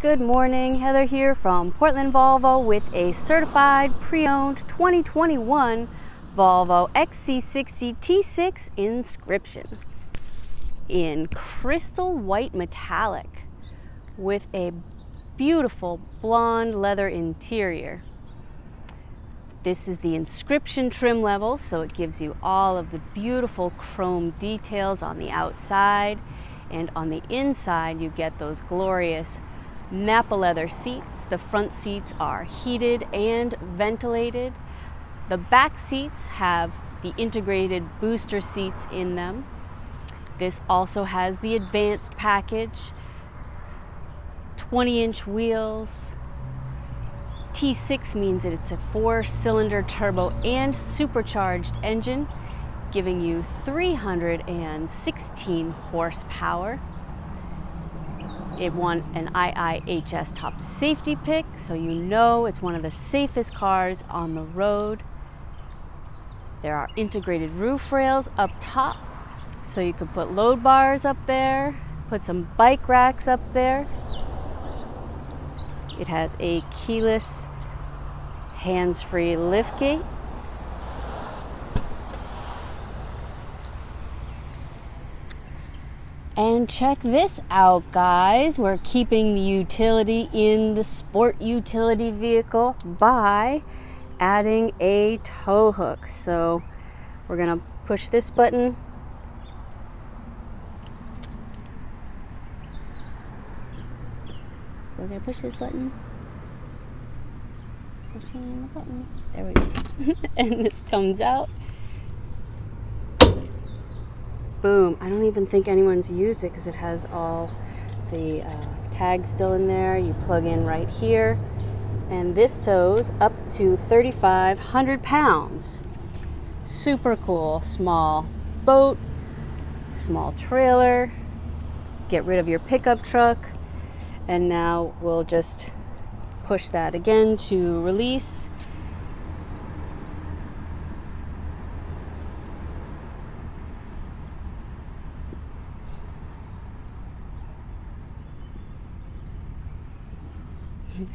Good morning, Heather here from Portland Volvo with a certified pre-owned 2021 Volvo XC60 T6 Inscription in crystal white metallic with a beautiful blonde leather interior. This is the Inscription trim level, so it gives you all of the beautiful chrome details on the outside, and on the inside you get those glorious Napa leather seats. The front seats are heated and ventilated. The back seats have the integrated booster seats in them. This also has the advanced package, 20-inch wheels. T6 means that it's a 4-cylinder turbo and supercharged engine, giving you 316 horsepower. It won an IIHS top safety pick, so you know it's one of the safest cars on the road. There are integrated roof rails up top, so you could put load bars up there, put some bike racks up there. It has a keyless, hands-free liftgate. And check this out, guys. We're keeping the utility in the sport utility vehicle by adding a tow hook. So we're gonna push this button. We're gonna push this button. Pushing the button. There we go. And this comes out. Boom. I don't even think anyone's used it because it has all the tags still in there. You plug in right here. And this tows up to 3,500 pounds. Super cool. Small boat, small trailer. Get rid of your pickup truck. And now we'll just push that again to release.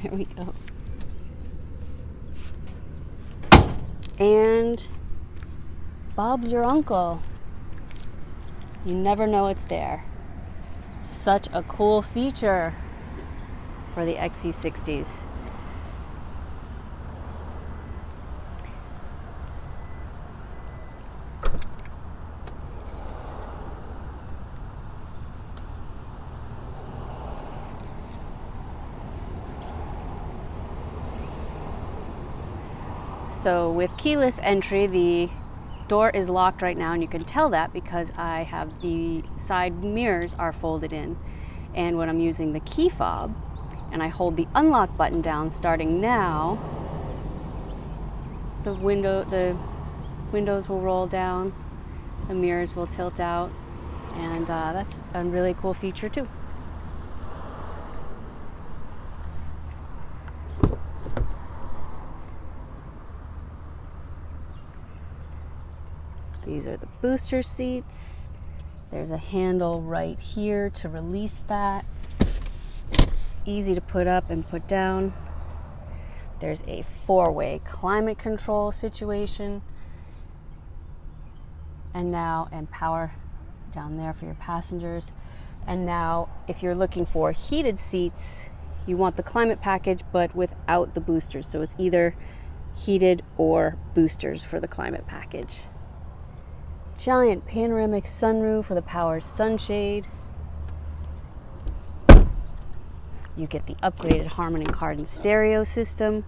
There we go. And Bob's your uncle. You never know it's there. Such a cool feature for the XC60s. So with keyless entry, the door is locked right now, and you can tell that because I have the side mirrors are folded in. And when I'm using the key fob and I hold the unlock button down starting now, the windows will roll down, the mirrors will tilt out, and that's a really cool feature too. These are the booster seats. There's a handle right here to release that. Easy to put up and put down. There's a 4-way climate control situation. And power down there for your passengers. And now, if you're looking for heated seats, you want the climate package, but without the boosters. So it's either heated or boosters for the climate package. Giant panoramic sunroof with a power sunshade. You get the upgraded Harman & Kardon stereo system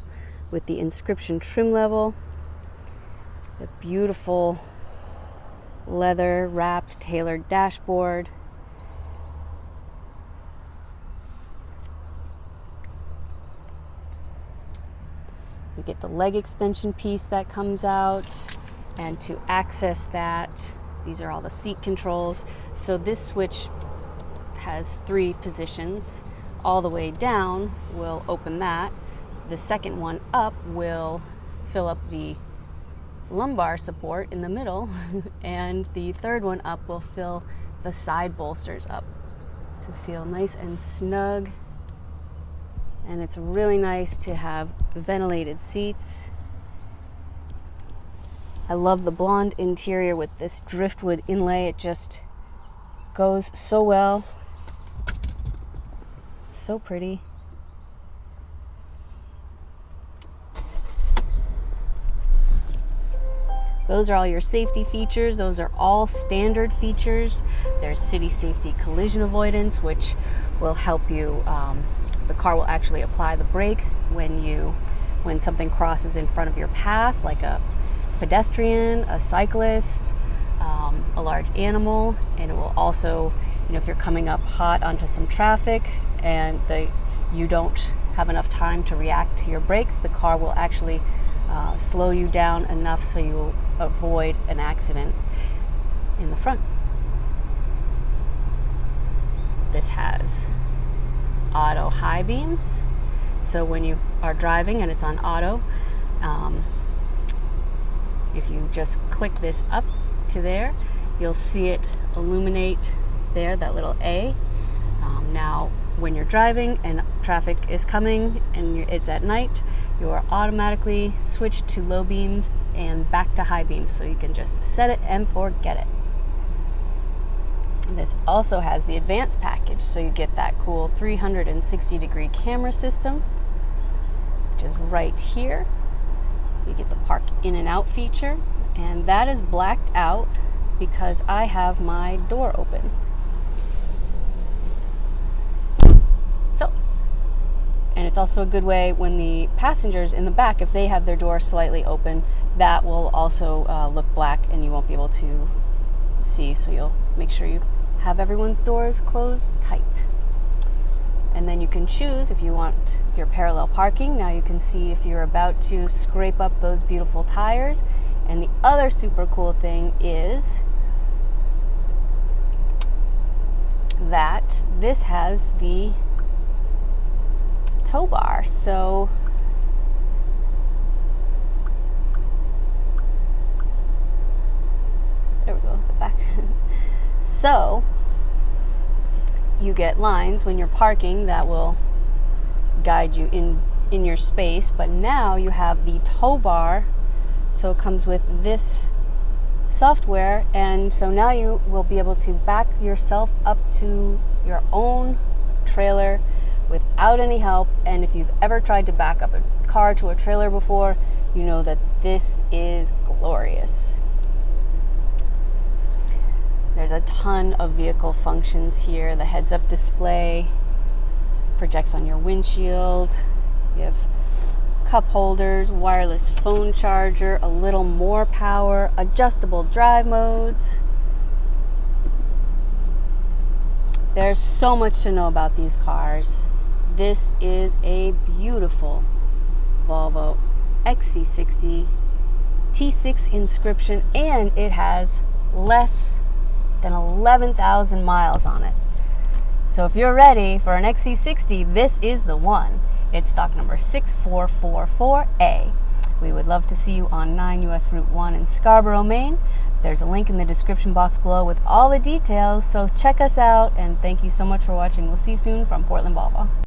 with the Inscription trim level. The beautiful leather wrapped tailored dashboard. You get the leg extension piece that comes out. And to access that, these are all the seat controls. So this switch has 3 positions. All the way down will open that. The second one up will fill up the lumbar support in the middle, and the third one up will fill the side bolsters up to feel nice and snug And it's really nice to have ventilated seats. I love the blonde interior with this driftwood inlay. It just goes so well. So pretty. Those are all your safety features. Those are all standard features. There's city safety collision avoidance, which will help you. The car will actually apply the brakes when something crosses in front of your path, like a pedestrian, a cyclist, a large animal. And it will also, if you're coming up hot onto some traffic and you don't have enough time to react to your brakes, the car will actually slow you down enough so you will avoid an accident in the front. This has auto high beams, so when you are driving and it's on auto, if you just click this up to there, you'll see it illuminate there, that little A. Now when you're driving and traffic is coming and it's at night, you are automatically switched to low beams and back to high beams, so you can just set it and forget it. This also has the advanced package, so you get that cool 360-degree camera system, which is right here. You get the park in and out feature, and that is blacked out because I have my door open. And it's also a good way when the passengers in the back, if they have their door slightly open, that will also look black and you won't be able to see. So you'll make sure you have everyone's doors closed tight. And then you can choose if you're parallel parking. Now you can see if you're about to scrape up those beautiful tires. And the other super cool thing is that this has the tow bar. So there we go, the back. So you get lines when you're parking that will guide you in your space, but now you have the tow bar, so it comes with this software, and so now you will be able to back yourself up to your own trailer without any help. And if you've ever tried to back up a car to a trailer before, you know that this is glorious. There's a ton of vehicle functions here. The heads-up display projects on your windshield. You have cup holders, wireless phone charger, a little more power, adjustable drive modes. There's so much to know about these cars. This is a beautiful Volvo XC60 T6 Inscription, and it has less than 11,000 miles on it. So if you're ready for an XC60, this is the one. It's stock number 6444A. We would love to see you on 9 US Route 1 in Scarborough, Maine. There's a link in the description box below with all the details, so check us out, and thank you so much for watching. We'll see you soon from Portland Volvo.